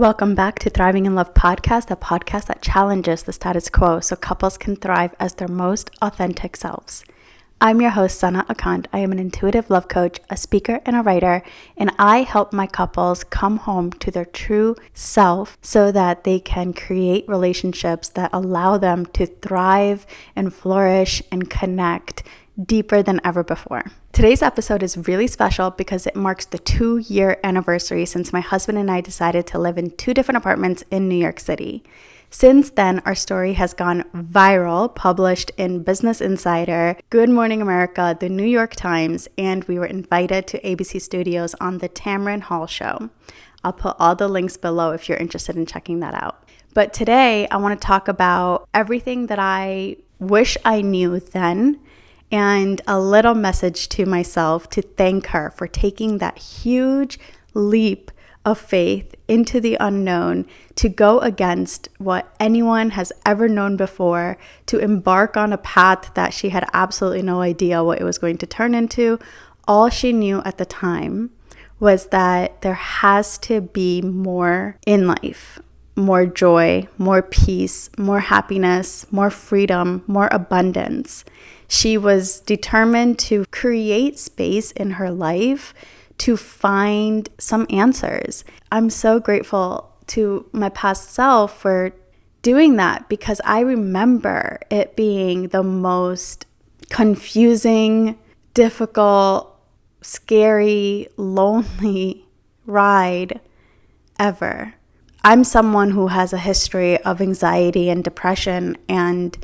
Welcome back to Thriving in Love podcast, a podcast that challenges the status quo so couples can thrive as their most authentic selves. I'm your host, Sana Akant. I am an intuitive love coach, a speaker, and a writer, and I help my couples come home to their true self so that they can create relationships that allow them to thrive and flourish and connect deeper than ever before. Today's episode is really special because it marks the 2-year anniversary since my husband and I decided to live in 2 different apartments in New York City. Since then, our story has gone viral, published in Business Insider, Good Morning America, the New York Times, and we were invited to ABC Studios on the Tamron Hall show. I'll put all the links below if you're interested in checking that out. But today, I want to talk about everything that I wish I knew then, and a little message to myself to thank her for taking that huge leap of faith into the unknown, to go against what anyone has ever known before, to embark on a path that she had absolutely no idea what it was going to turn into. All she knew at the time was that there has to be more in life. More joy, more peace, more happiness, more freedom, more abundance. She was determined to create space in her life to find some answers. I'm so grateful to my past self for doing that because I remember it being the most confusing, difficult, scary, lonely ride ever. I'm someone who has a history of anxiety and depression, and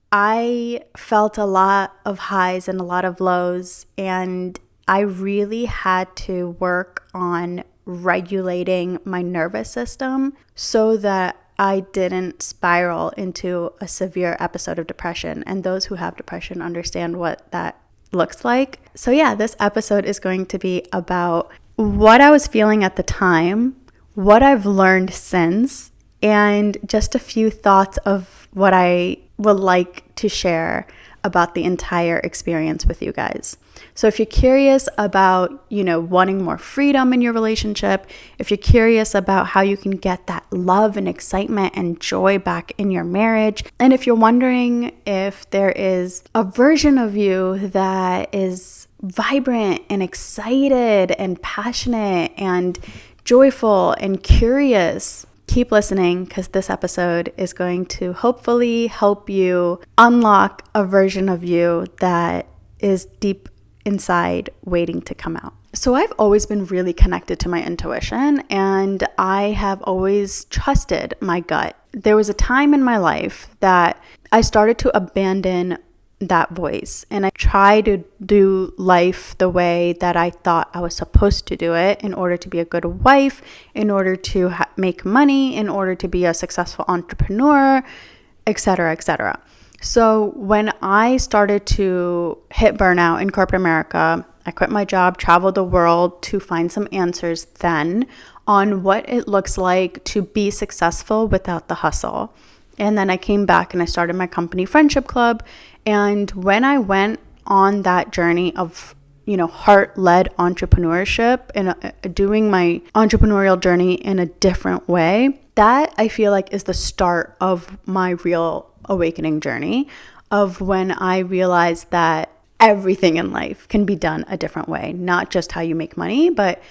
I felt a lot of highs and a lot of lows, and I really had to work on regulating my nervous system so that I didn't spiral into a severe episode of depression. And those who have depression understand what that looks like. So yeah, this episode is going to be about what I was feeling at the time, what I've learned since, and just a few thoughts of what I would like to share about the entire experience with you guys. So if you're curious about, wanting more freedom in your relationship, if you're curious about how you can get that love and excitement and joy back in your marriage, and if you're wondering if there is a version of you that is vibrant and excited and passionate and joyful and curious, keep listening because this episode is going to hopefully help you unlock a version of you that is deep inside waiting to come out. So I've always been really connected to my intuition, and I have always trusted my gut. There was a time in my life that I started to abandon that voice, and I tried to do life the way that I thought I was supposed to do it in order to be a good wife, in order to make money, in order to be a successful entrepreneur, etc., etc. So when I started to hit burnout in corporate America, I quit my job, traveled the world to find some answers then on what it looks like to be successful without the hustle. And then I came back and I started my company Friendship Club. And when I went on that journey of, heart-led entrepreneurship and doing my entrepreneurial journey in a different way, that I feel like is the start of my real awakening journey of when I realized that everything in life can be done a different way, not just how you make money, but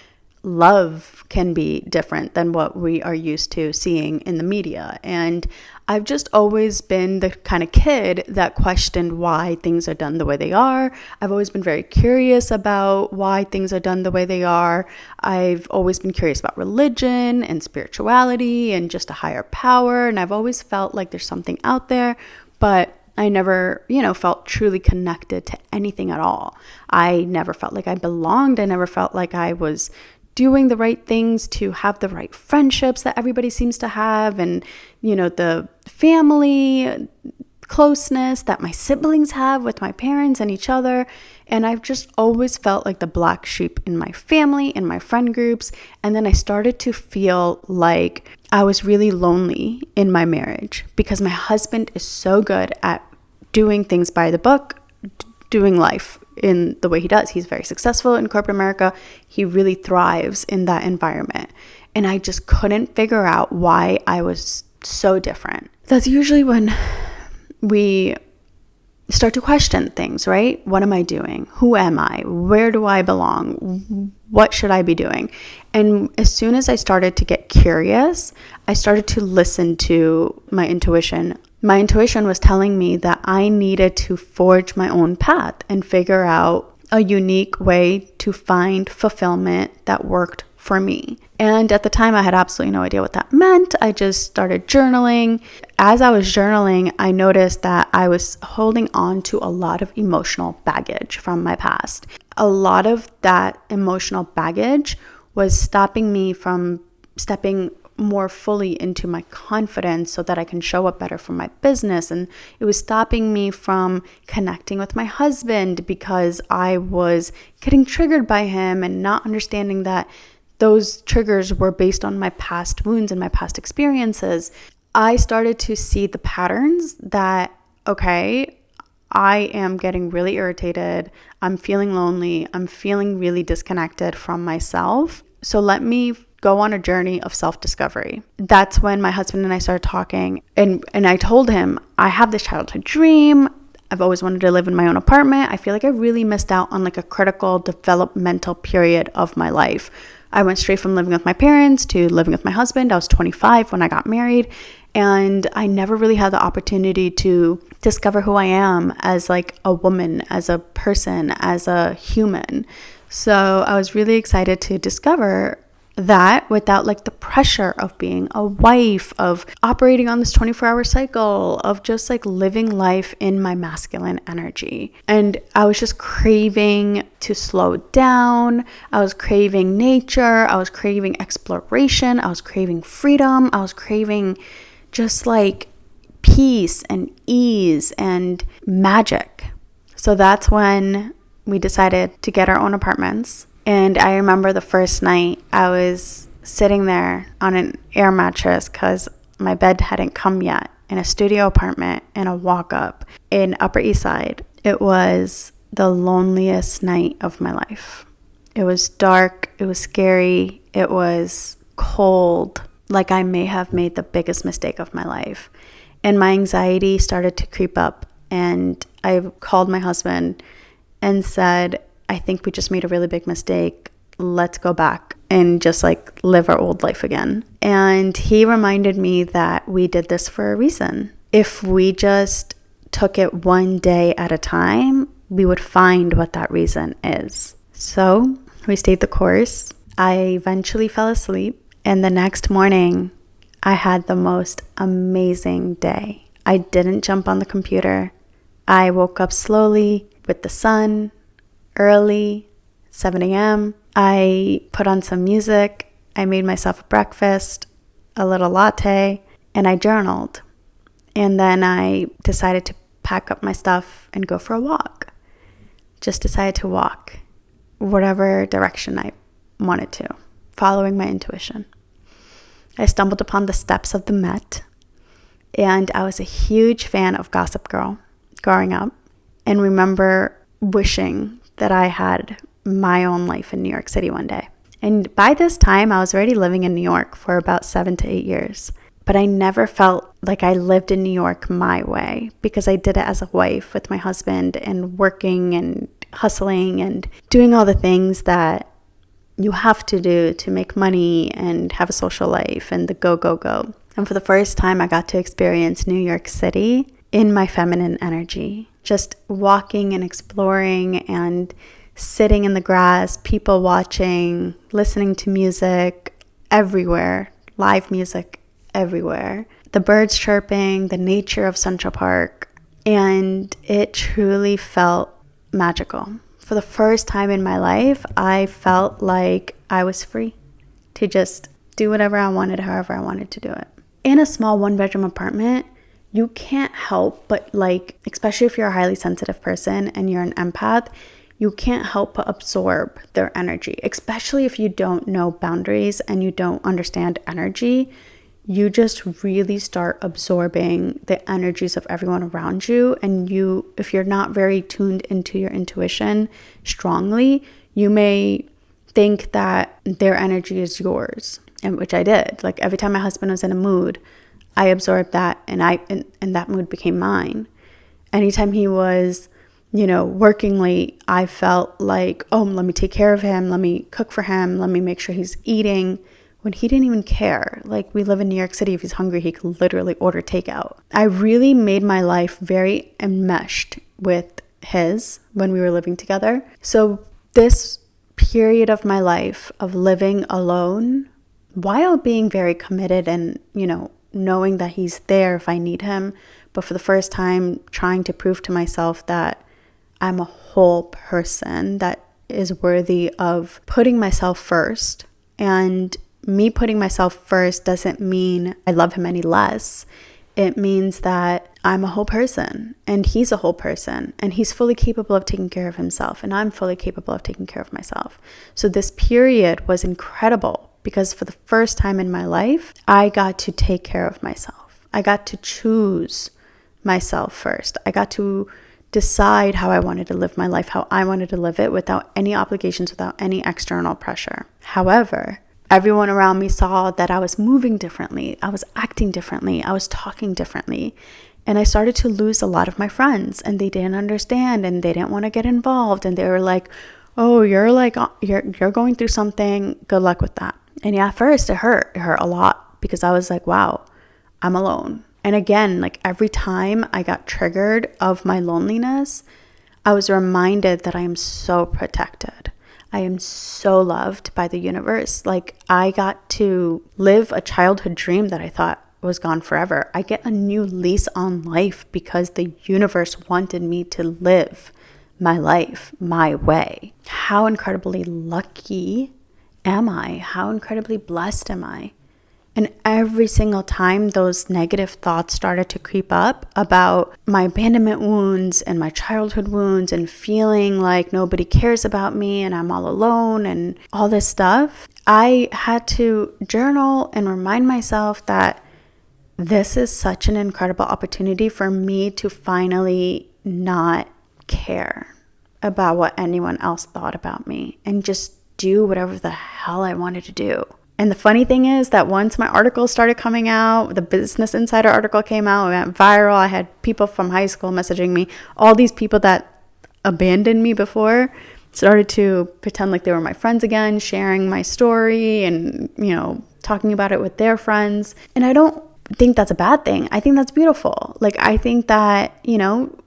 love can be different than what we are used to seeing in the media. And I've just always been the kind of kid that questioned why things are done the way they are. I've always been very curious about why things are done the way they are. I've always been curious about religion and spirituality and just a higher power. And I've always felt like there's something out there, but I never, felt truly connected to anything at all. I never felt like I belonged. I never felt like I was doing the right things to have the right friendships that everybody seems to have, and the family closeness that my siblings have with my parents and each other. And I've just always felt like the black sheep in my family, in my friend groups. And then I started to feel like I was really lonely in my marriage because my husband is so good at doing things by the book, doing life in the way he does. He's very successful in corporate America. He really thrives in that environment. And I just couldn't figure out why I was so different. That's usually when we start to question things, right? What am I doing? Who am I? Where do I belong? What should I be doing? And as soon as I started to get curious, I started to listen to my intuition. My intuition was telling me that I needed to forge my own path and figure out a unique way to find fulfillment that worked for me. And at the time, I had absolutely no idea what that meant. I just started journaling. As I was journaling, I noticed that I was holding on to a lot of emotional baggage from my past. A lot of that emotional baggage was stopping me from stepping more fully into my confidence so that I can show up better for my business. And it was stopping me from connecting with my husband because I was getting triggered by him and not understanding that those triggers were based on my past wounds and my past experiences. I started to see the patterns that, okay, I am getting really irritated. I'm feeling lonely. I'm feeling really disconnected from myself. So let me go on a journey of self-discovery. That's when my husband and I started talking, and I told him, I have this childhood dream. I've always wanted to live in my own apartment. I feel like I really missed out on like a critical developmental period of my life. I went straight from living with my parents to living with my husband. I was 25 when I got married, and I never really had the opportunity to discover who I am as like a woman, as a person, as a human. So I was really excited to discover that without like the pressure of being a wife, of operating on this 24-hour cycle, of just like living life in my masculine energy. And I was just craving to slow down. I was craving nature. I was craving exploration. I was craving freedom. I was craving just like peace and ease and magic. So that's when we decided to get our own apartments. And I remember the first night I was sitting there on an air mattress because my bed hadn't come yet, in a studio apartment in a walk-up in Upper East Side. It was the loneliest night of my life. It was dark. It was scary. It was cold. Like I may have made the biggest mistake of my life. And my anxiety started to creep up. And I called my husband and said, I think we just made a really big mistake. Let's go back and just like live our old life again. And he reminded me that we did this for a reason. If we just took it one day at a time, we would find what that reason is. So we stayed the course. I eventually fell asleep. And the next morning, I had the most amazing day. I didn't jump on the computer. I woke up slowly with the sun, early, 7 a.m. I put on some music. I made myself a breakfast, a little latte, and I journaled. And then I decided to pack up my stuff and go for a walk. Just decided to walk whatever direction I wanted to, following my intuition. I stumbled upon the steps of the Met, and I was a huge fan of Gossip Girl growing up, and remember wishing that I had my own life in New York City one day. And by this time, I was already living in New York for about 7 to 8 years. But I never felt like I lived in New York my way, because I did it as a wife with my husband and working and hustling and doing all the things that you have to do to make money and have a social life and the go, go, go. And for the first time, I got to experience New York City in my feminine energy, just walking and exploring and sitting in the grass, people watching, listening to music everywhere, live music everywhere, the birds chirping, the nature of Central Park, and it truly felt magical. For the first time in my life, I felt like I was free to just do whatever I wanted, however I wanted to do it. In a small one-bedroom apartment, you can't help but like, especially if you're a highly sensitive person and you're an empath, you can't help but absorb their energy, especially if you don't know boundaries and you don't understand energy. You just really start absorbing the energies of everyone around you. And you, if you're not very tuned into your intuition strongly, you may think that their energy is yours. and which I did. Like every time my husband was in a mood, I absorbed that, and that mood became mine. Anytime he was, working late, I felt like, oh, let me take care of him. Let me cook for him. Let me make sure he's eating, when he didn't even care. Like, we live in New York City. If he's hungry, he could literally order takeout. I really made my life very enmeshed with his when we were living together. So this period of my life of living alone, while being very committed and, knowing that he's there if I need him, but for the first time trying to prove to myself that I'm a whole person that is worthy of putting myself first. And me putting myself first doesn't mean I love him any less. It means that I'm a whole person and he's a whole person, and he's fully capable of taking care of himself, and I'm fully capable of taking care of myself. So this period was incredible because for the first time in my life, I got to take care of myself. I got to choose myself first. I got to decide how I wanted to live my life, how I wanted to live it, without any obligations, without any external pressure. However, everyone around me saw that I was moving differently. I was acting differently. I was talking differently. And I started to lose a lot of my friends, and they didn't understand, and they didn't want to get involved. And they were like, oh, you're going through something. Good luck with that. And yeah, at first it hurt. It hurt a lot because I was like, wow, I'm alone. And again, like every time I got triggered of my loneliness, I was reminded that I am so protected. I am so loved by the universe. Like, I got to live a childhood dream that I thought was gone forever. I get a new lease on life because the universe wanted me to live my life my way. How incredibly lucky am I? How incredibly blessed am I? And every single time those negative thoughts started to creep up about my abandonment wounds and my childhood wounds and feeling like nobody cares about me and I'm all alone and all this stuff, I had to journal and remind myself that this is such an incredible opportunity for me to finally not care about what anyone else thought about me and just do whatever the hell I wanted to do. And the funny thing is that once my articles started coming out, the Business Insider article came out, it went viral. I had people from high school messaging me. All these people that abandoned me before started to pretend like they were my friends again, sharing my story and, talking about it with their friends. And I don't think that's a bad thing. I think that's beautiful. Like, I think that,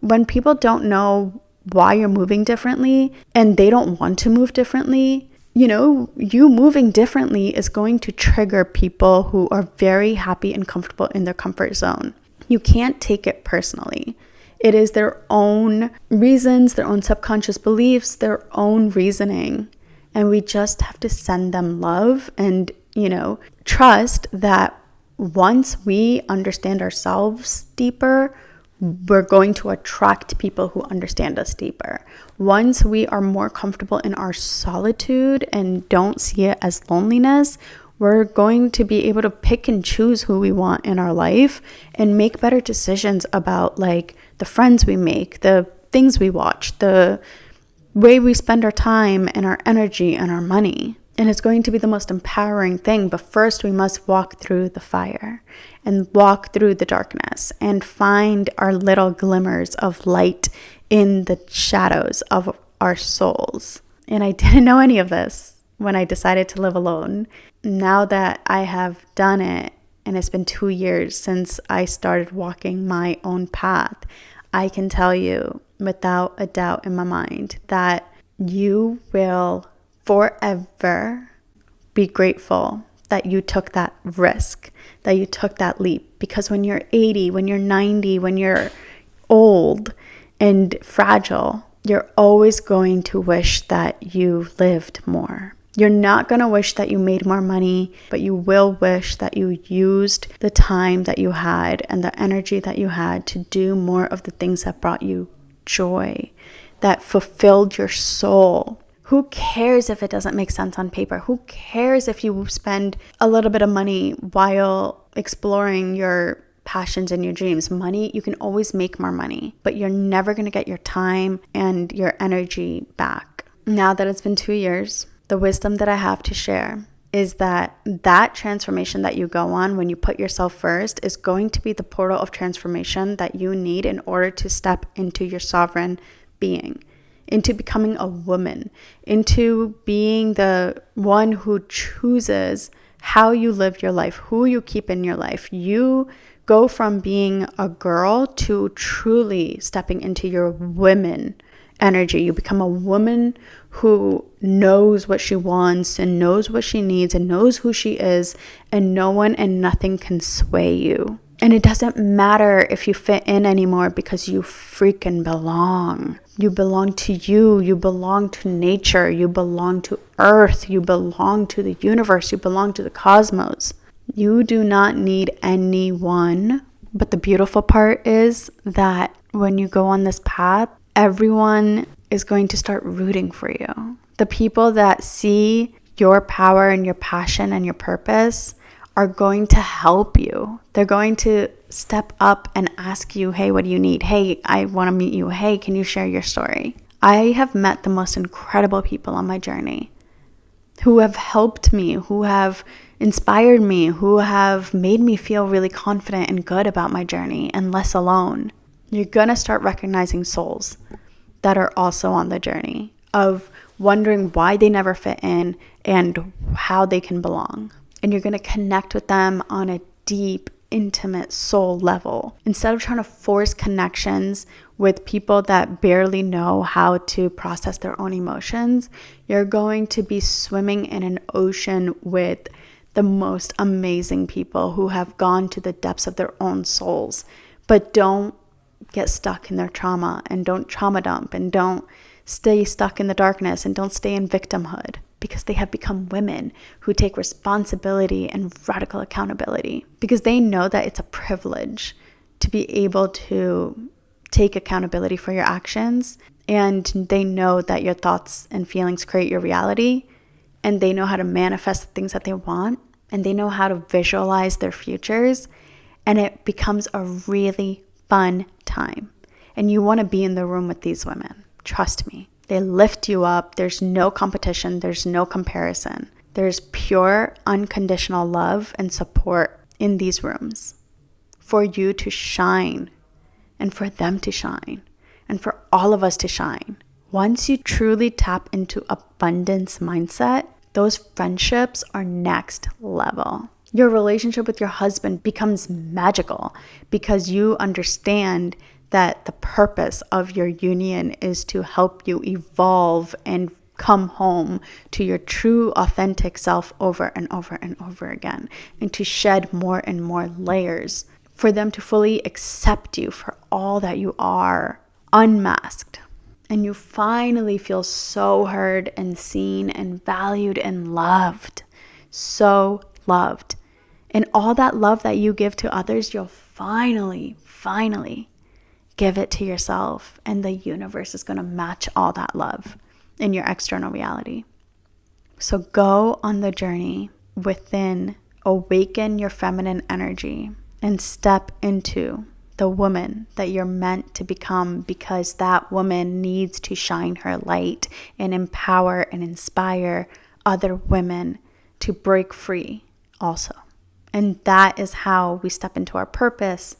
when people don't know why you're moving differently and they don't want to move differently, you moving differently is going to trigger people who are very happy and comfortable in their comfort zone. You can't take it personally. It is their own reasons, their own subconscious beliefs, their own reasoning. And we just have to send them love and, trust that once we understand ourselves deeper, we're going to attract people who understand us deeper. Once we are more comfortable in our solitude and don't see it as loneliness, we're going to be able to pick and choose who we want in our life and make better decisions about like the friends we make, the things we watch, the way we spend our time and our energy and our money. And it's going to be the most empowering thing. But first, we must walk through the fire and walk through the darkness and find our little glimmers of light in the shadows of our souls. And I didn't know any of this when I decided to live alone. Now that I have done it, and it's been 2 years since I started walking my own path, I can tell you without a doubt in my mind that you will forever be grateful that you took that risk, that you took that leap. Because when you're 80, when you're 90, when you're old and fragile, you're always going to wish that you lived more. You're not going to wish that you made more money, but you will wish that you used the time that you had and the energy that you had to do more of the things that brought you joy, that fulfilled your soul. Who cares if it doesn't make sense on paper? Who cares if you spend a little bit of money while exploring your passions and your dreams? Money, you can always make more money, but you're never going to get your time and your energy back. Now that it's been 2 years, the wisdom that I have to share is that transformation that you go on when you put yourself first is going to be the portal of transformation that you need in order to step into your sovereign being, into becoming a woman, into being the one who chooses how you live your life, who you keep in your life. You go from being a girl to truly stepping into your women energy. You become a woman who knows what she wants and knows what she needs and knows who she is, and no one and nothing can sway you. And it doesn't matter if you fit in anymore, because you freaking belong. You belong to you. You belong to nature. You belong to earth. You belong to the universe. You belong to the cosmos. You do not need anyone. But the beautiful part is that when you go on this path, everyone is going to start rooting for you. The people that see your power and your passion and your purpose are going to help you. They're going to step up and ask you, hey, what do you need? Hey, I want to meet you. Hey, can you share your story? I have met the most incredible people on my journey who have helped me, who have inspired me, who have made me feel really confident and good about my journey and less alone. You're going to start recognizing souls that are also on the journey of wondering why they never fit in and how they can belong. And you're going to connect with them on a deep, intimate soul level. Instead of trying to force connections with people that barely know how to process their own emotions, you're going to be swimming in an ocean with the most amazing people who have gone to the depths of their own souls, but don't get stuck in their trauma, and don't trauma dump, and don't stay stuck in the darkness, and don't stay in victimhood, because they have become women who take responsibility and radical accountability, because they know that it's a privilege to be able to take accountability for your actions, and they know that your thoughts and feelings create your reality, and they know how to manifest the things that they want, and they know how to visualize their futures, and it becomes a really fun time. And you want to be in the room with these women. Trust me. They lift you up. There's no competition. There's no comparison. There's pure, unconditional love and support in these rooms for you to shine, and for them to shine, and for all of us to shine. Once you truly tap into abundance mindset, those friendships are next level. Your relationship with your husband becomes magical because you understand that the purpose of your union is to help you evolve and come home to your true, authentic self over and over and over again, and to shed more and more layers for them to fully accept you for all that you are, unmasked. And you finally feel so heard and seen and valued and loved. So loved. And all that love that you give to others, you'll finally give it to yourself. And the universe is going to match all that love in your external reality. So go on the journey within, awaken your feminine energy, and step into the woman that you're meant to become, because that woman needs to shine her light and empower and inspire other women to break free also. And that is how we step into our purpose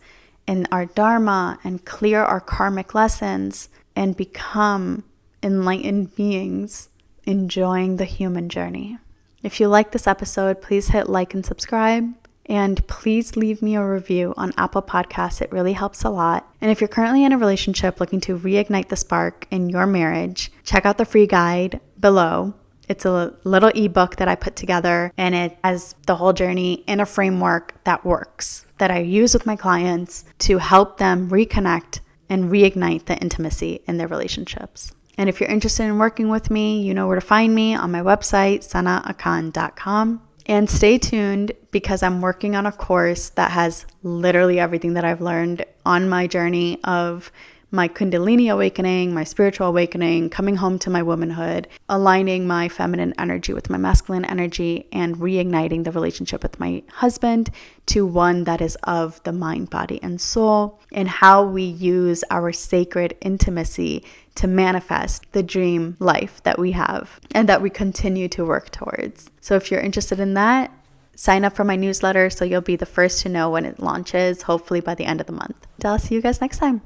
and our dharma and clear our karmic lessons and become enlightened beings enjoying the human journey. If you like this episode, please hit like and subscribe. And please leave me a review on Apple Podcasts. It really helps a lot. And if you're currently in a relationship looking to reignite the spark in your marriage, check out the free guide below. It's a little ebook that I put together, and it has the whole journey in a framework that works, that I use with my clients to help them reconnect and reignite the intimacy in their relationships. And if you're interested in working with me, you know where to find me on my website, sanaakan.com. And stay tuned, because I'm working on a course that has literally everything that I've learned on my journey of my Kundalini awakening, my spiritual awakening, coming home to my womanhood, aligning my feminine energy with my masculine energy, and reigniting the relationship with my husband to one that is of the mind, body, and soul, and how we use our sacred intimacy to manifest the dream life that we have and that we continue to work towards. So if you're interested in that, sign up for my newsletter so you'll be the first to know when it launches, hopefully by the end of the month. I'll see you guys next time.